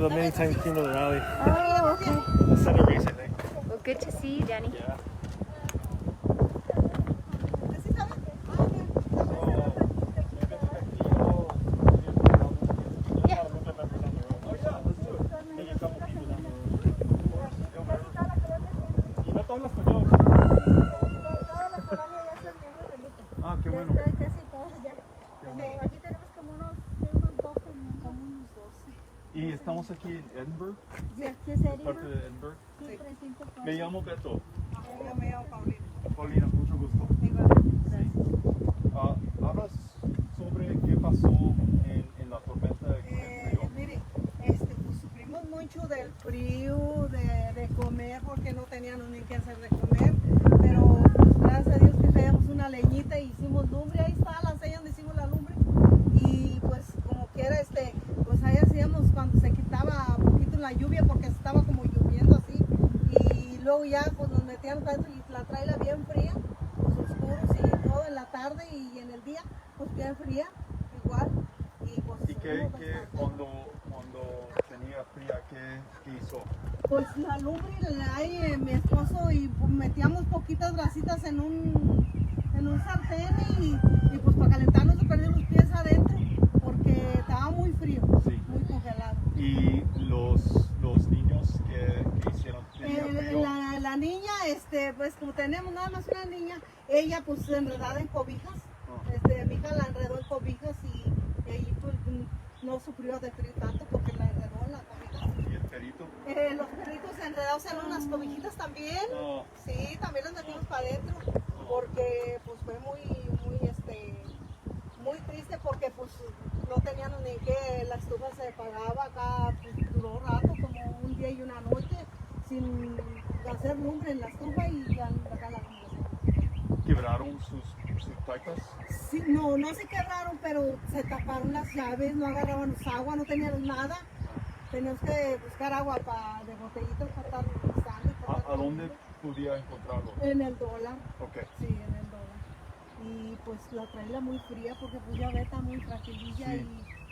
the many times came to the rally. Oh, okay. The Senate race, I think. Well, good to see you, Danny. Yeah. Ah, qué bueno. Casi todos ya. Aquí tenemos como unos 12, como unos 12. Y estamos aquí en Edinburg, Sí, aquí es parte Edinburg. de Edinburg. Sí, 300 pasos. Me llamo Beto. Yo me llamo Paulina. Paulina, mucho gusto. Hablas sobre qué pasó en la tormenta que cayó. Mire, pues sufrimos mucho del frío, de comer, porque no teníamos ni qué hacer de comer, pero pues, gracias a Dios que traíamos una leñita y hicimos lumbre, ahí está la seña donde hicimos la lumbre, y pues como quiera, pues ahí hacíamos cuando se quitaba un poquito la lluvia, porque estaba como lloviendo así, y luego ya pues nos metíamos adentro y la traila bien fría, pues oscuros y todo en la tarde y en el día, pues bien fría, igual. Y pues qué cuando tenía fría, qué hizo? pues la lumbre, ahí mi esposo y pues, metíamos poquitas brasitas en un sartén y pues para calentarnos se perdían los pies adentro porque estaba muy frío, Sí. muy congelado. Y los niños que hicieron tenía frío. La niña, pues como tenemos nada más una niña, ella pues enredada en cobijas, mi hija la enredó en cobijas y ahí pues no sufrió de frío tanto porque la enredó en la cobija. ¿Y el perito? Los perritos enredados en unas cobijitas también. No. Sí, también los metimos para adentro porque pues fue muy triste porque pues no tenían ni que la estufa se apagaba acá, pues, duró rato, como un día y una noche sin hacer lumbre en la estufa y acá la lumbre. ¿Quebraron sus taipas? Sí, no se quebraron, pero se taparon las llaves, no agarrábamos agua, no teníamos nada. Teníamos que buscar agua de botellitas para estar usando. ¿A dónde podía encontrarlo? En el dólar. Ok. Sí, en el dólar. Y pues la traila muy fría porque pues ya ve, está muy fragililla Sí.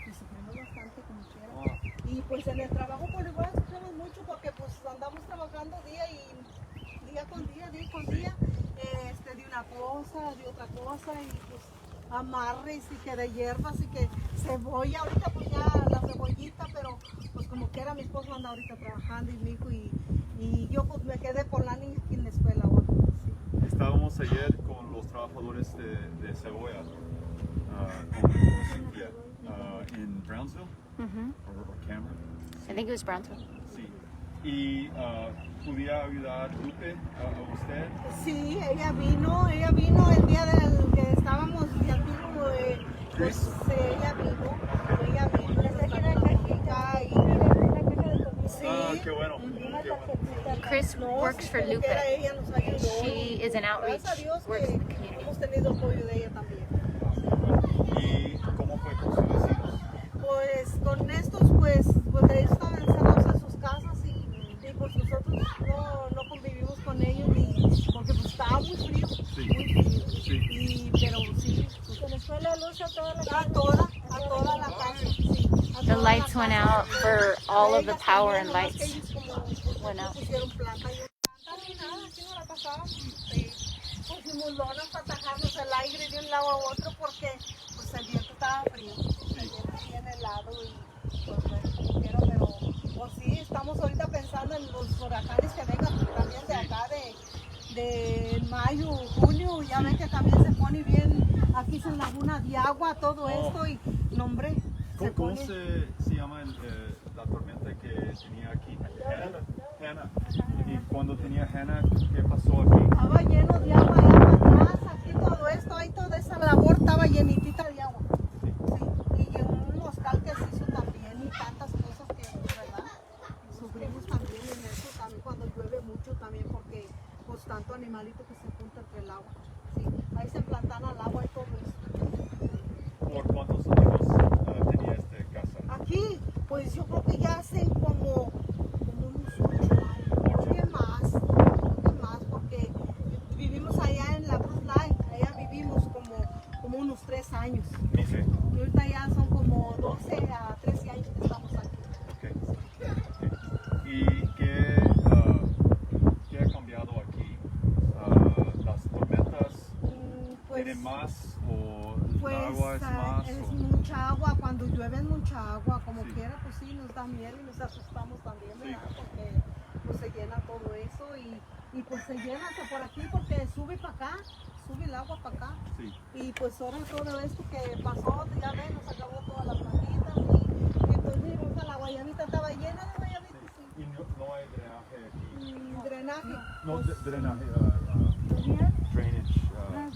y sufrimos bastante como quiera. Ah. Y pues en el trabajo por igual sufrimos mucho porque pues andamos trabajando día con día, de una cosa, de otra cosa y pues amarres y que de hierbas y que cebolla, ahorita pues ya la cebollita, pero pues como quiera mi esposo anda ahorita trabajando y mi hijo y yo pues me quedé por la niña aquí en la escuela ahora. Sí. Estábamos ayer con los trabajadores de cebolla, con Cynthia, en Brownsville, o Cameron. I think it was Brownsville. Sí. Y podía ayudar Lupe a usted. Sí, ella vino el día del que estábamos viajando, pues ella vino, nos trajo una cajita y sí. Ah, qué bueno. Qué bueno. Chris works for como Lupe. quiera, ella nos ayudó. She is an outreach, Gracias a Dios works que in the community. hemos tenido apoyo de ella también. ¿Y cómo fue con sus vecinos? Pues con estos, pues ellos estaban encerrados en sus casas y pues nosotros no convivimos con ellos porque pues estaba muy frío, Sí. muy frío. Sí. Pero sí, pues, Se les fue la luz a toda la a casa. toda la casa. Sí, a The toda lights la went casa. out for all of the Ellas power también, and nomás que lights. ellos como went out. pusieron planta y ni nada, así no la pasábamos. Sí. Pusimos lonas para atajarnos el aire de un lado a otro porque pues el viento estaba frío, el viento bien helado y pues bueno, como quiera, pero pues sí, estamos ahorita pensando en los huracanes que vengan pues, también de acá de mayo, junio, ya ven que también se pone bien, aquí sin laguna de agua, todo esto y no hombre, ¿Cómo se llama la tormenta que tenía aquí? Hannah. Y cuando tenía Hannah, ¿qué pasó aquí? estaba lleno de agua allá para atrás, aquí todo esto, ahí toda esa labor estaba llenitita de agua. Sí, y un hostal que se hizo también y tantas cosas que, ¿verdad? Sufrimos también en eso, también cuando llueve mucho también porque pues tanto animalito que se junta entre el agua. Sí, ahí se plantan al agua y todo eso. ¿Por cuántos años tenía esta casa? Aquí, pues yo creo que ya hace como unos 8 años, creo que más, porque vivimos allá en la Bruce Line, allá vivimos como unos 3 años. Ok. Y ahorita ya son como 12 a 13 años que estamos aquí. Ok. ¿Tiene más o Pues el agua es más? es o- mucha agua, cuando llueve es mucha agua, como Sí. quiera, pues sí, nos da miedo y nos asustamos también, Sí. ¿verdad? Porque pues se llena todo eso y pues se llena hasta por aquí porque sube para acá, sube el agua para acá. Sí. Y pues ahora todo esto que pasó, ya ven, nos acabó todas las plantitas y pues mira, la guayabita estaba llena de guayabitas. Y no hay drenaje aquí. Drenaje. No, pues, drenaje, Fluvial. drainage.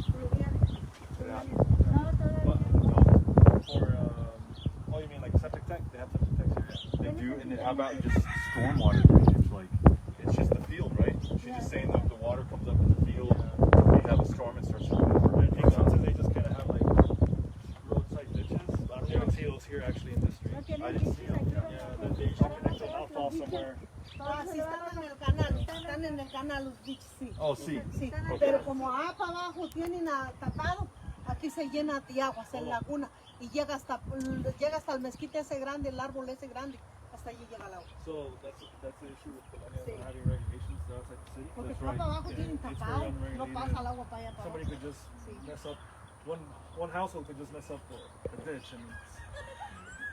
Fluvial. Drenaje. No, todavía But, no. no, for, oh, you mean like septic tank? They have septic tanks here, They do, and then how about just stormwater drainage? Like, it's just the field, right? She's just saying that the water comes up in the field. They have a storm and starts to run over yeah. I it. think sometimes they just kind of have like roadside ditches. I don't even see those here actually in this street. No tienen I didn't see bicis aquí. Yeah, that they usually connect and I'll fall somewhere. Ah, sí, están en el canal los bichos, sí. Oh, sí. Sí, Ok. pero como para abajo tienen tapado, aquí se llena de agua, se laguna y llega hasta el mezquite ese grande, el árbol ese grande, hasta allí llega el agua. So that's the issue with Sí. having regulations outside the city. Porque That's está para abajo Yeah, tienen it's very tapado, no unregulated. pasa el agua para allá para Somebody abajo. could just Sí. mess up, one household could just mess up the ditch and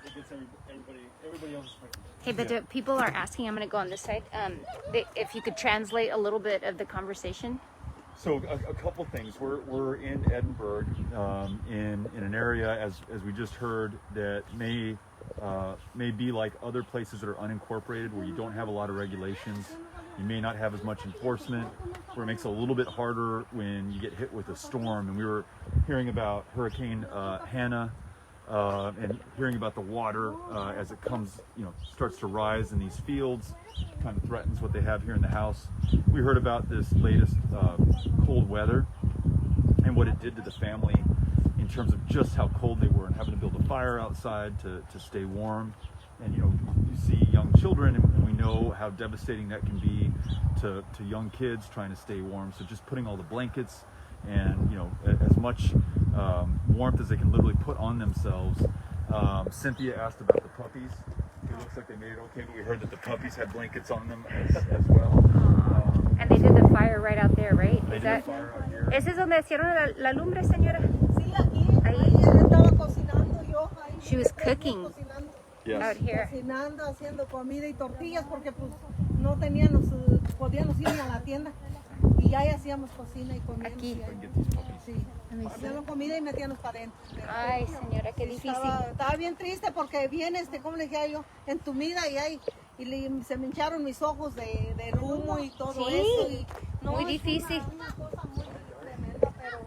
it gets everybody else's affected. Okay, but people are asking, I'm going to go on this side, if you could translate a little bit of the conversation. So a couple things. We're in Edinburg, in an area as we just heard that may be like other places that are unincorporated where you don't have a lot of regulations. You may not have as much enforcement, where it makes it a little bit harder when you get hit with a storm. And we were hearing about Hurricane Hannah. And hearing about the water as it comes, starts to rise in these fields, kind of threatens what they have here in the house. We heard about this latest cold weather and what it did to the family in terms of just how cold they were and having to build a fire outside to stay warm. And you see young children, and we know how devastating that can be to young kids trying to stay warm. So just putting all the blankets and as much warmth as they can literally put on themselves. Cynthia asked about the puppies. It looks like they made it okay, but we heard that the puppies had blankets on them as well. And they did the fire right out there, right? They Is did a that? fire out here. ¿Ese es donde hicieron la lumbre, señora? Sí, aquí, Ahí. ahí estaba cocinando yo. Ahí She was siempre cooking. cocinando. Yes. Out here. Cocinando, haciendo comida y tortillas porque pues no podíamos ir ni a la tienda y ahí hacíamos cocina y comíamos. Aquí. y ahí. Get these puppies. Sí, hacíamos comida y metíamos para adentro. Ay, señora, qué difícil. Estaba bien triste porque viene, como le dije yo, entumida se me hincharon mis ojos del humo y todo Sí, eso. Y, muy es difícil. Una cosa muy tremenda, pero...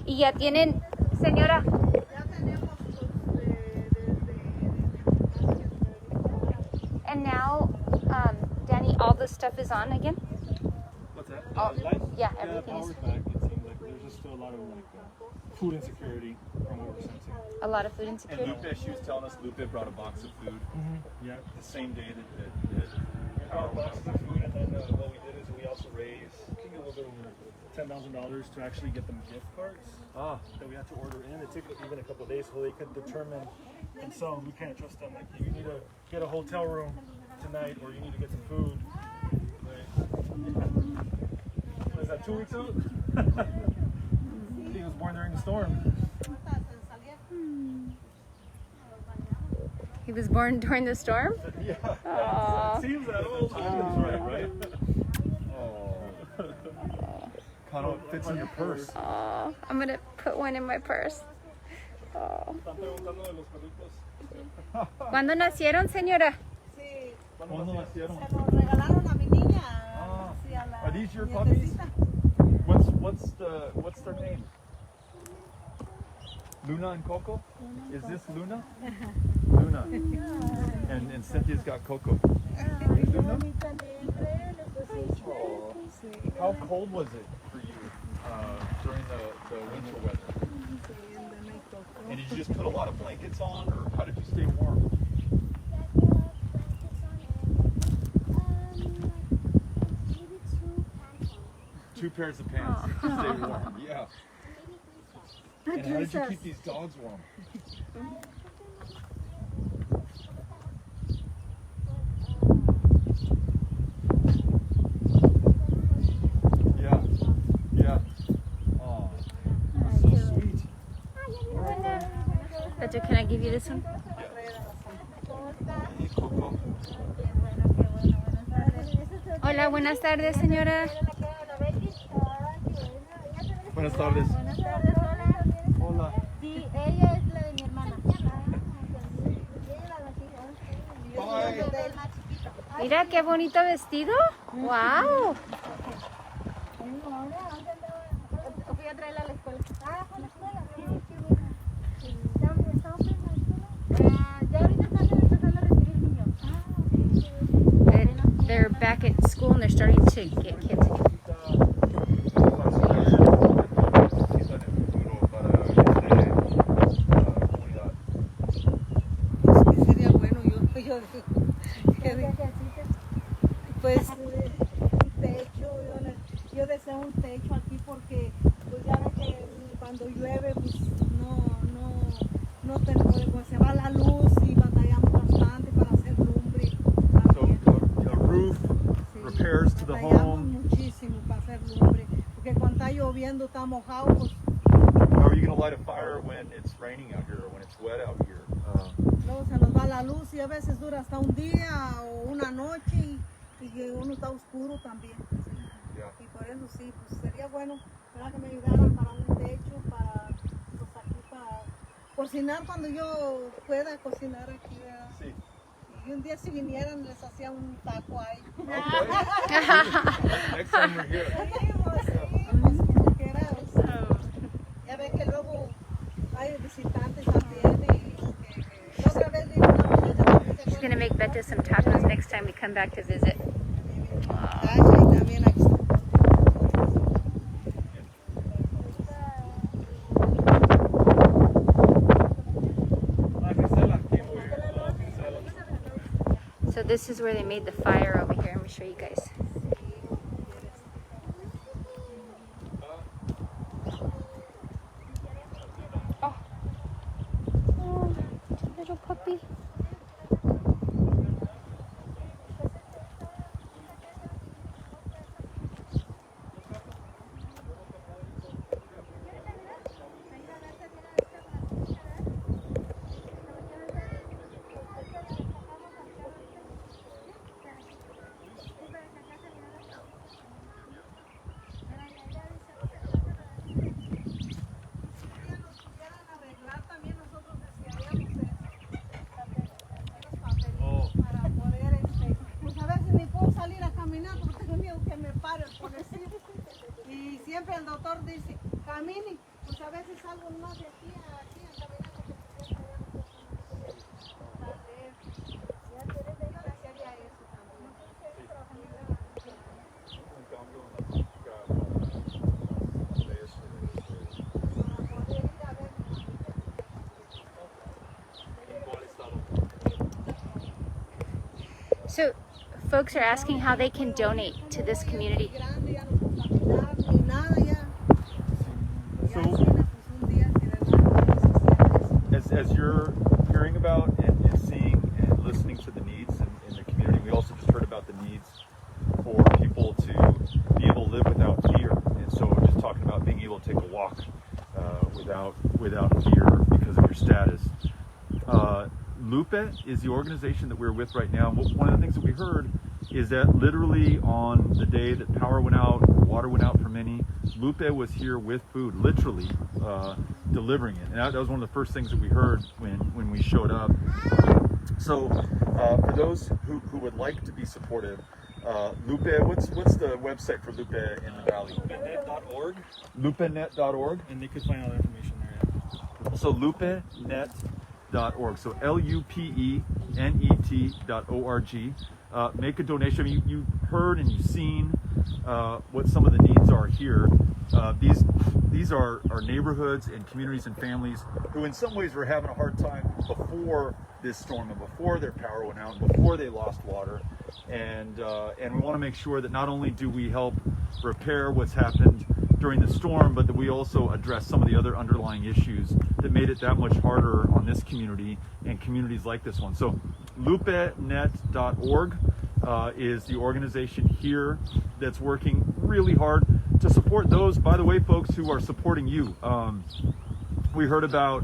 Y ya tienen, señora, Ya tenemos and now, Danny, all the stuff is on again? What's that? Oh, Lights? yeah, everything power's is- back. It seems like there's just still a lot of food insecurity from what we're sensing. A lot of food And insecurity. Lupe, she was telling us Lupe brought a box of food Yeah. the same day that We bought boxes of food, and then what we did is we also raised a little bit over $10,000 to actually get them gift cards that we had to order in. It took even a couple of days so they could determine themselves. We can't trust them. Like, you need to get a hotel room tonight, or you need to get some food. Right. Was that 2 weeks out? He was born during the storm. He was born during the storm? Yeah. Aw. It seems that old. Right. Oh. Kind of fits in your purse. Oh, I'm going to put one in my purse. Oh. Están preguntando de los perritos. ¿Cuándo nacieron, señora? Sí, ¿Cuándo nacieron? se nos regalaron a mi niña. Ah. Sí, a la Are these your nietecita. What's their name? Luna and Coco? Is this Luna? Luna. And Cynthia's got Coco. Luna? Oh. How cold was it for you during the winter weather? And did you just put a lot of blankets on, or how did you stay warm? Two pairs of pants to stay warm. Yeah. And how did you keep these dogs warm? give you this one? Hola, buenas tardes, señora. Buenas tardes. Buenas tardes, hola. Hola. Sí, ella es la de mi hermana. Mira qué bonito vestido. Wow. Fui a traerla a la escuela. Ah, fue a la escuela. Ya ahorita están empezando a recibir niños. They're back at school and they're starting to get kids. Sería bueno, pues techo, yo deseo un techo aquí porque pues ya ves que cuando llueve pues no tenemos, pues se va la luz y batallamos bastante para hacer lumbre. So a roof, Sí, repairs to the batallamos home. muchísimo para hacer lumbre, porque cuando está lloviendo, está mojado, pues How are you going to light a fire when it's raining out here or when it's wet out here? luego se nos va la luz y a veces dura hasta un día o una noche y que uno está oscuro también. Yeah. Y por eso sí, pues sería bueno, ¿verdad? Que me ayudaran para un techo, para, pues aquí para cocinar cuando yo pueda cocinar aquí, ¿verdad? Sí. Y un día si vinieran les hacía un taco ahí. Next time we're here. Sí, pues como quiera, ya ves que luego hay visitantes también y que otra vez vino una muchacha también. She's gonna make Beta some tacos next time we come back to visit. Y también aquí está. So this is where they made the fire over here. Let me show you guys. Oh, little puppy. Para poder, pues a veces ni puedo salir a caminar porque tengo miedo que me pare el policía. Y siempre el doctor dice, camine, pues a veces salgo más de aquí a caminar porque pues siempre ya no puedo So folks are asking how they can donate to this community. As you're hearing about and seeing and listening to the needs in the community, we also just heard about the needs for people to be able to live without fear. And so we're just talking about being able to take a walk without fear because of your status. Lupe is the organization that we're with right now. And one of the things that we heard is that literally on the day that power went out, water went out for many, Lupe was here with food, literally delivering it. And that was one of the first things that we heard when we showed up. So for those who would like to be supportive, Lupe, what's the website for Lupe in the Valley? Lupenet.org. Lupenet.org. And they could find all the information there. Yeah. So lupenet.org. So LUPENET.org. Make a donation. I mean, you heard and you've seen what some of the needs are here. These are neighborhoods and communities and families who in some ways were having a hard time before this storm and before their power went out and before they lost water. And we want to make sure that not only do we help repair what's happened during the storm, but that we also address some of the other underlying issues that made it that much harder on this community and communities like this one. So lupenet.org is the organization here that's working really hard to support those, by the way, folks who are supporting you. We heard about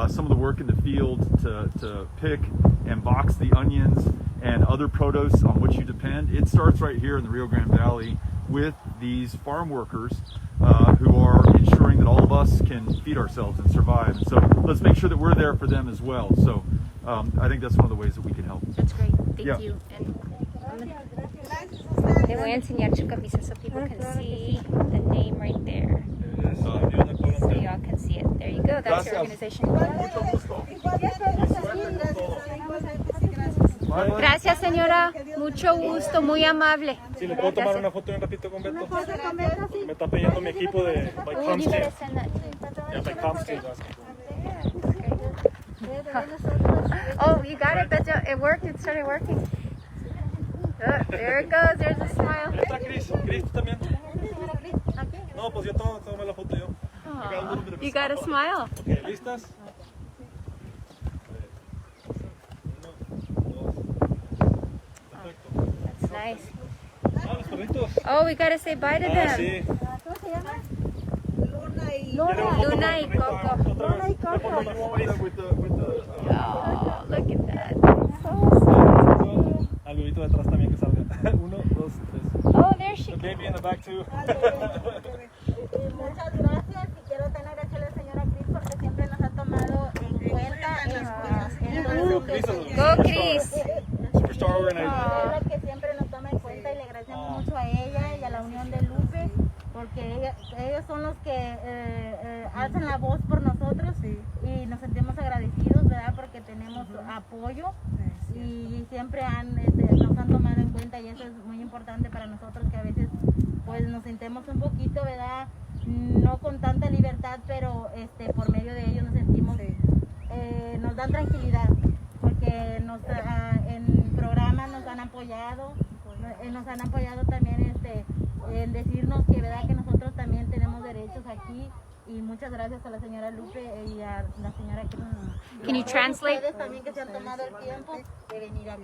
some of the work in the field to pick and box the onions and other produce on which you depend. It starts right here in the Rio Grande Valley with these farm workers who are ensuring that all of us can feed ourselves and survive. And so let's make sure that we're there for them as well. So I think that's one of the ways that we can help. That's great. Thank Yeah. you. And le voy a enseñar su camisa so people can see the name right there. So y'all can see it. There you go. That's your organization. Gracias, señora. Mucho gusto. Muy amable. Si le puedo tomar una foto un ratito con Beto. Me está pidiendo mi equipo de by Oh, you better Comstate. send that to me. Yeah, by Comstate. Oh, you got it, Beto. It worked. It started working. Oh, there it goes. There's a smile. Ahí está Chris. Chris, ¿tú también? No, pues yo tomé la foto yo. Aw, you got a smile. Okay, ¿listas? That's nice. Ah, los perritos. Oh, we gotta say bye to Ah, them. sí. Luna y Coco. Luna y Coco. Oh, look at that. Al bebito detrás también que salga. 1, 2, 3. Oh, there she The baby in the back too. Muchas gracias y quiero tener aquí a la señora Cris porque siempre nos ha tomado en cuenta en todo lo que Go, Chris. Superstar organizer. es la que siempre nos toma en cuenta y le agradecemos mucho a ella y a la Unión de Lupe porque ellos son los que hacen la voz por nosotros y nos sentimos agradecidos, ¿verdad? Porque tenemos apoyo y siempre nos han tomado en cuenta y eso es muy importante para nosotros que a veces pues nos sentimos un poquito, ¿verdad? No con tanta libertad, pero por medio de ellos nos sentimos, nos dan tranquilidad, porque en programas nos han apoyado también en decirnos que, ¿verdad? Que nosotros también tenemos derechos aquí. Y muchas gracias a la señora Lupe y a la señora Cris. Can you translate? Ustedes también que se han tomado el tiempo de venir aquí.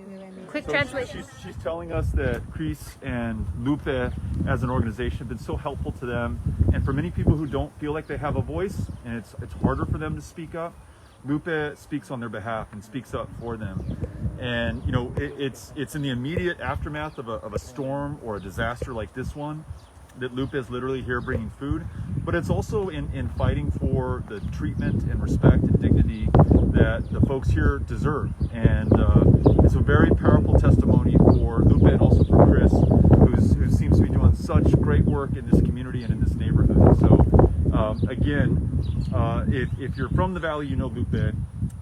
Quick So translation. she's telling us that Chris and Lupe as an organization have been so helpful to them, and for many people who don't feel like they have a voice and it's harder for them to speak up, Lupe speaks on their behalf and speaks up for them. And you know, it's in the immediate aftermath of a storm or a disaster like this one that Lupe is literally here bringing food, but it's also in fighting for the treatment and respect and dignity that the folks here deserve. And it's a very powerful testimony for Lupe and also for Chris, who seems to be doing such great work in this community and in this neighborhood. So again, if you're from the Valley, you know Lupe.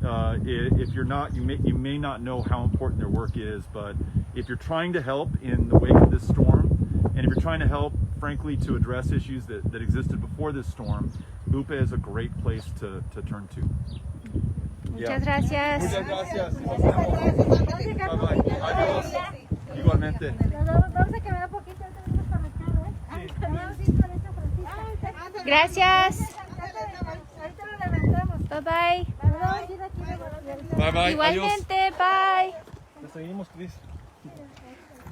If you're not, you may not know how important their work is, but if you're trying to help in the wake of this storm, and if you're trying to help, frankly, to address issues that existed before this storm, Lupe is a great place to turn to. Muchas gracias. Muchas gracias. Bye bye. Adiós. Igualmente. Vamos a quedar un poquito antes para el carro, Gracias. Ahorita lo levantamos. Bye bye. Bye bye. Igualmente. Bye. Te seguimos, Chris.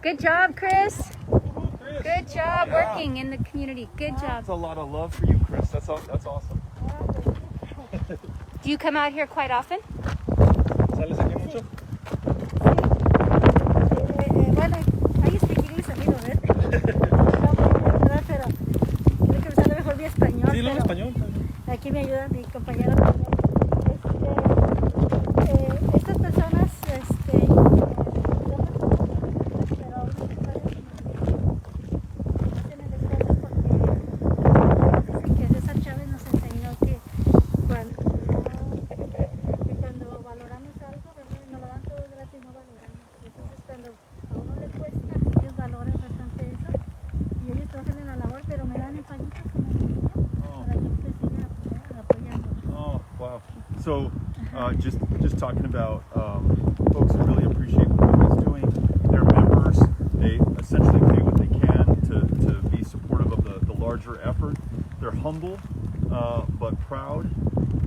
Good job, Chris. Good job working in the community. Good job. That's a lot of love for you, Chris. That's awesome. Do you come out here quite often? ¿Sales aquí mucho? Bueno, ahí speak English a little bit. Pero creo que me sale mejor mi español. Sí, lo pero español. aquí me ayuda mi compañero. Estas personas, So, just talking about folks who really appreciate what Lupe's doing. Their members, they essentially pay what they can to be supportive of the larger effort. They're humble, but proud,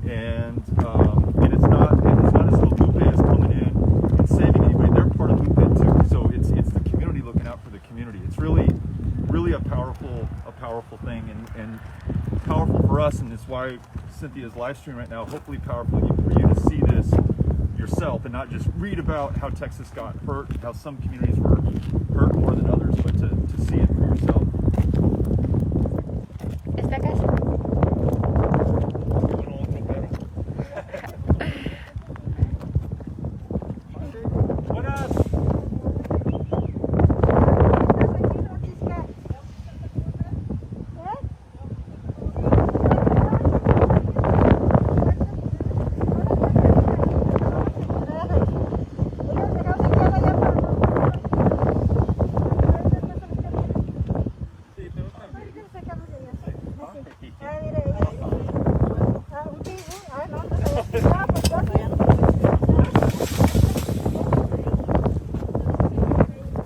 and it's not as though Lupe is coming in and saving anybody. They're part of Lupe too. So it's the community looking out for the community. It's really a powerful thing, and powerful for us. us, and it's why Cynthia's live stream right now, hopefully powerful for you to see this yourself and not just read about how Texas got hurt, how some communities were hurt more than others, but to see it for yourself. Esta casa.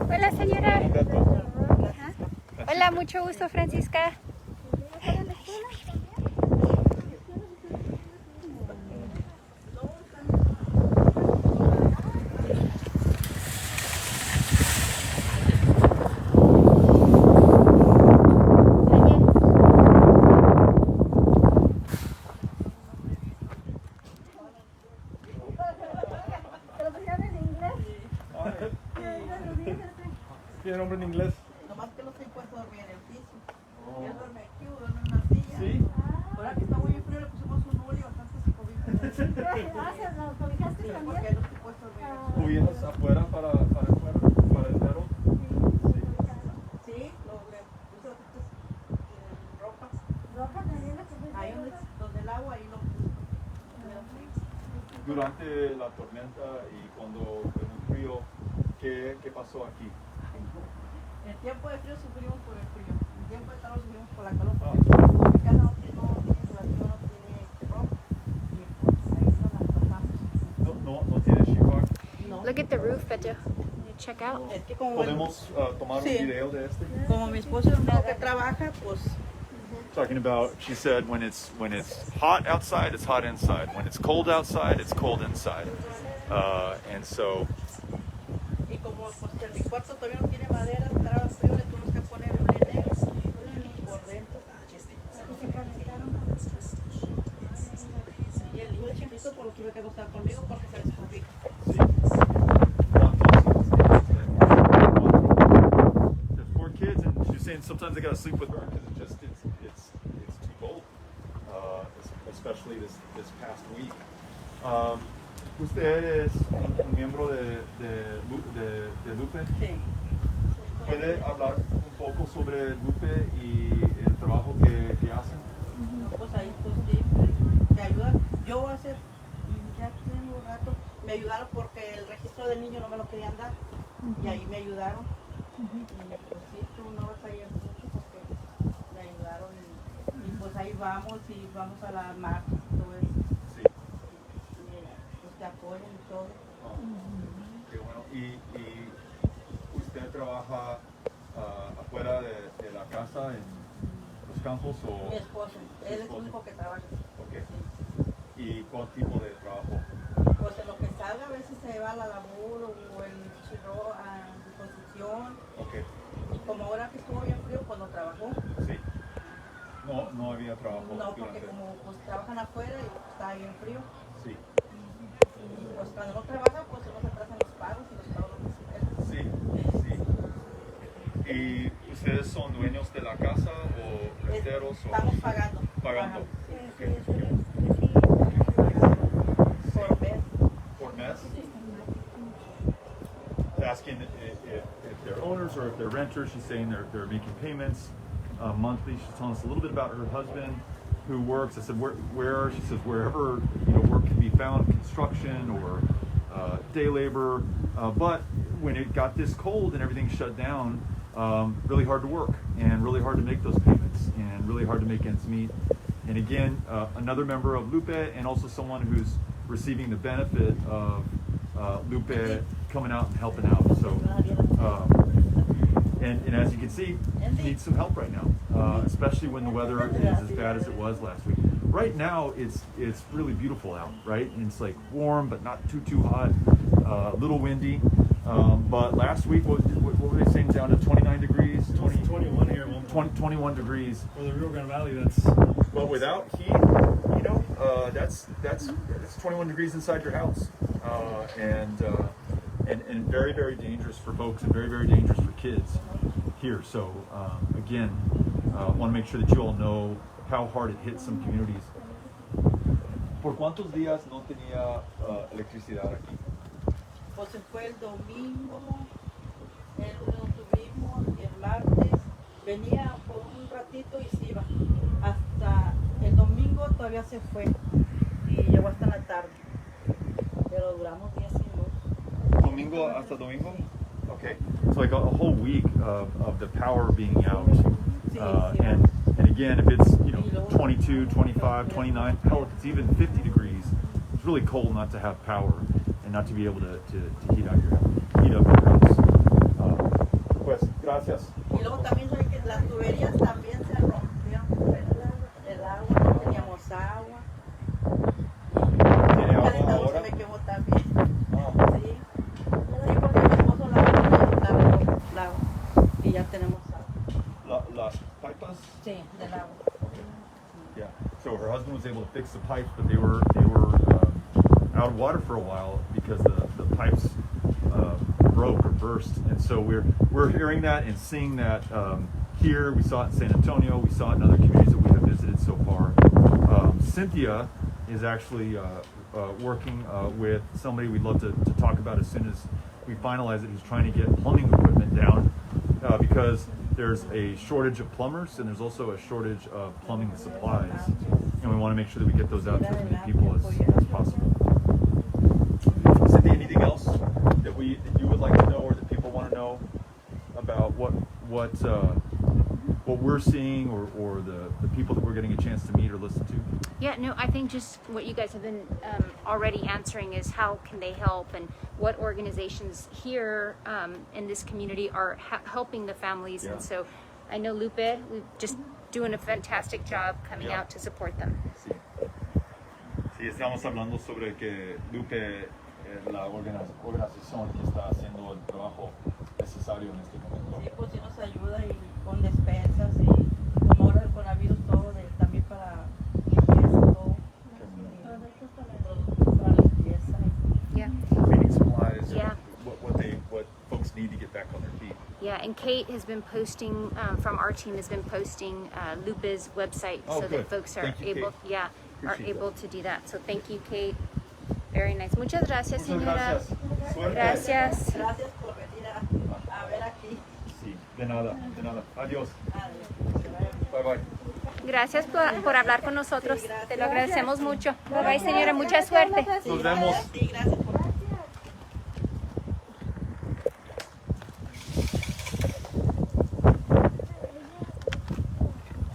Hola, señora. Hola, mucho gusto, Francisca. ¿Tiene nombre en inglés? Nomás que no se puede dormir en el piso. Y él duerme aquí o duerme en una silla. ¿Sí? Ahora que está muy frío le pusimos un hule y bastantes cobijas. ¿Los cobijaste Sí, también? porque él no se puede dormir. ¿Cubiertas afuera para el perro? Sí, lo le puse ropas. Roja también la cobija. Ahí donde el agua, ahí lo puse. Durante la tormenta y cuando el frío, ¿qué pasó aquí? En tiempo de frío sufrimos por el frío. En tiempo de calor sufrimos por la calor. Ah. Mi casa no tiene insulación, no tiene ropa. Y pues ahí son las pasamos. No tiene sheetrock. No. Look at the roof, Beto. Check out. Es que como, ¿Podemos tomar Sí. un video de este? como mi esposo es el único que trabaja, pues Talking about, she said, when it's hot outside, it's hot inside. When it's cold outside, it's cold inside. And so, y como pues que mi cuarto todavía no tiene madera, estaba frío, le tuvimos que poner un negro por dentro. Y el niño chiquito por lo tuve que acostar conmigo porque se descubrí. there's 4 kids, and she's saying sometimes they gotta sleep with her because it's too cold, especially this past week. ¿Usted es un miembro de Lupe? Sí. ¿Puede hablar un poco sobre Lupe y el trabajo que hacen? Pues ahí pues sí, te ayudan. Yo hace, ya tengo un rato, me ayudaron porque el registro del niño no me lo querían dar. Y ahí me ayudaron. Y pues sí, tú no vas a ir mucho porque me ayudaron. Y pues ahí vamos y vamos a la marcha y todo eso. Sí. Y pues te apoyan y todo. Qué bueno. ¿Y usted trabaja afuera de la casa en los campos o? Mi esposo, él es el único que trabaja. Okay. ¿Y cuál tipo de trabajo? Pues en lo que salga, a veces se va a la labor o en chirro a construcción. Okay. Y como ahora que estuvo bien frío, pues no trabajó. Sí. No había trabajo. No, porque durante- como pues trabajan afuera y está bien frío. Sí. Y pues cuando no trabaja, pues se nos atrasan los pagos y los pagos no se esperan. Sí. ¿Y ustedes son dueños de la casa o renteros? Estamos pagando. Pagando. Sí, Okay. por mes. For mess? Asking if they're owners or if they're renters. She's saying they're making payments monthly. She's telling us a little bit about her husband who works. I said, where? She says, wherever work can be found, construction or day labor. But when it got this cold and everything shut down, really hard to work and really hard to make those payments and really hard to make ends meet. And again, another member of Lupe and also someone who's receiving the benefit of Lupe coming out and helping out. So, and as you can see, he needs some help right now, especially when the weather is as bad as it was last week. Right now, it's really beautiful out, right? And it's like warm, but not too hot, a little windy. But last week, what were they saying, down to 29 degrees? 21 here. 21 degrees. For the Rio Grande Valley, that's But without heat, that's 21 degrees inside your house, and very, very dangerous for folks, and very, very dangerous for kids here. So again, want to make sure that you all know how hard it hits some communities. ¿Por cuántos días no tenía electricidad aquí? Pues se fue el domingo, el lo tuvimos, el martes, venía por un ratito y se iba. Hasta el domingo todavía se fue y llegó hasta la tarde. Pero duramos días sin luz. Domingo hasta domingo? Okay. So like a whole week of the power being out. And again, if it's 22, 25, 29, hell, if it's even 50 degrees, it's really cold not to have power and not to be able to heat up your house. Pues, gracias. Y luego también sabe que las tuberías también se rompieron. El agua, no teníamos agua. ¿Tiene El agua calentador ahora? se me quemó también. Ah. Sí. Sí, porque mi esposo lava y ya tenemos agua. Las pipas? Sí, del agua. Yeah. So her husband was able to fix the pipes, but they were out of water for a while because the pipes broke or burst, and so we're hearing that and seeing that here. We saw it in San Antonio. We saw it in other communities that we have visited so far. Cynthia is actually working with somebody we'd love to talk about as soon as we finalize it, who's trying to get plumbing equipment down because there's a shortage of plumbers and there's also a shortage of plumbing supplies, and we want to make sure that we get those out to as many people as possible. Cynthia, anything else that you would like to know or that people want to know about what we're seeing or the people that we're getting a chance to meet or listen to? Yeah, no, I think just what you guys have been already answering is how can they help and what organizations here in this community are helping the families. Yeah. And so I know Lupe, we're just doing a fantastic job coming out to support them. Sí. Sí, estamos hablando sobre que Lupe es la organización que está haciendo el trabajo necesario en este momento. Sí, pues sí nos ayuda y con despensas y como ahora el coronavirus todo también para limpieza todo. Productos para limpieza. Yeah. Cleaning supplies. Yeah. What folks need to get back on their feet. Yeah, and Kate has been posting from our team has been posting Lupe's website so good. that folks are Thank you, able, Kate. are Appreciate able to do that. So thank you, Kate. Very nice. Muchas gracias, Muchas señora. gracias. Suerte. Gracias. Gracias por venir a ver aquí. Sí, de nada, de nada. Adiós. Bye bye. Gracias por hablar con nosotros. Te lo agradecemos mucho. Bye bye, señora. Mucha suerte. Nos vemos. Sí, gracias por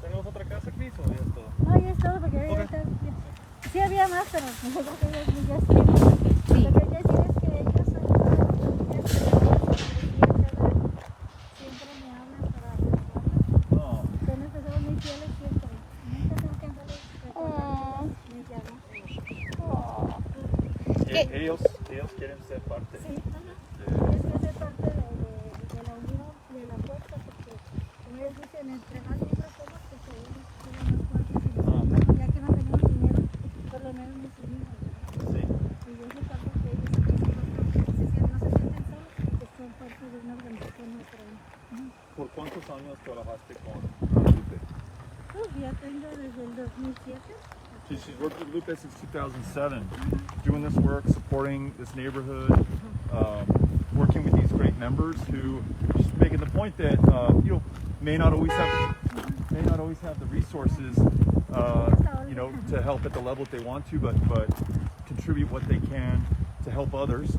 ¿Tenemos otra casa, Cris, o ya es todo? No, ya es todo porque ahorita sí había más, pero nosotros ya estuvimos. Sí. Lo que hay que decir es que ellos son siempre me hablan para ayudarlos. No. Son unas personas muy fieles siempre. Nunca tengo que andarles recordando. Me llaman. Ellos quieren ser parte. Sí, ajá. Es que hace parte de la unión, de la fuerza, porque como ellos dicen, entre más libres somos, pues ellos son más fuertes. Y ya que no tenemos dinero, por lo menos nos unimos. Sí. Y eso es algo que ellos no se sienten solos, porque son parte de una organización más grande. ¿Por cuántos años trabajaste con Lupe? Ya tengo desde el 2007. She's worked with Lupe since 2007, doing this work, supporting this neighborhood, working with these great members who just making the point that may not always have the resources to help at the level that they want to, but contribute what they can to help others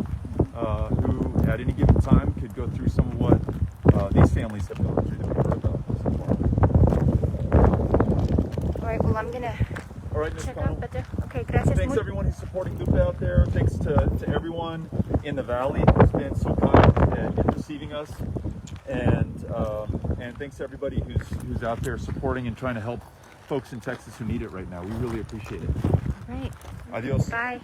who at any given time could go through some of what these families have gone through that we've heard about so far. All right, well, I'm going to All right, Ms. check Connell. out, but okay, gracias. Thanks everyone who's supporting Lupe out there. Thanks to everyone in the valley who's been so kind in receiving us, and thanks to everybody who's out there supporting and trying to help folks in Texas who need it right now. We really appreciate it. Right. Adios. Bye.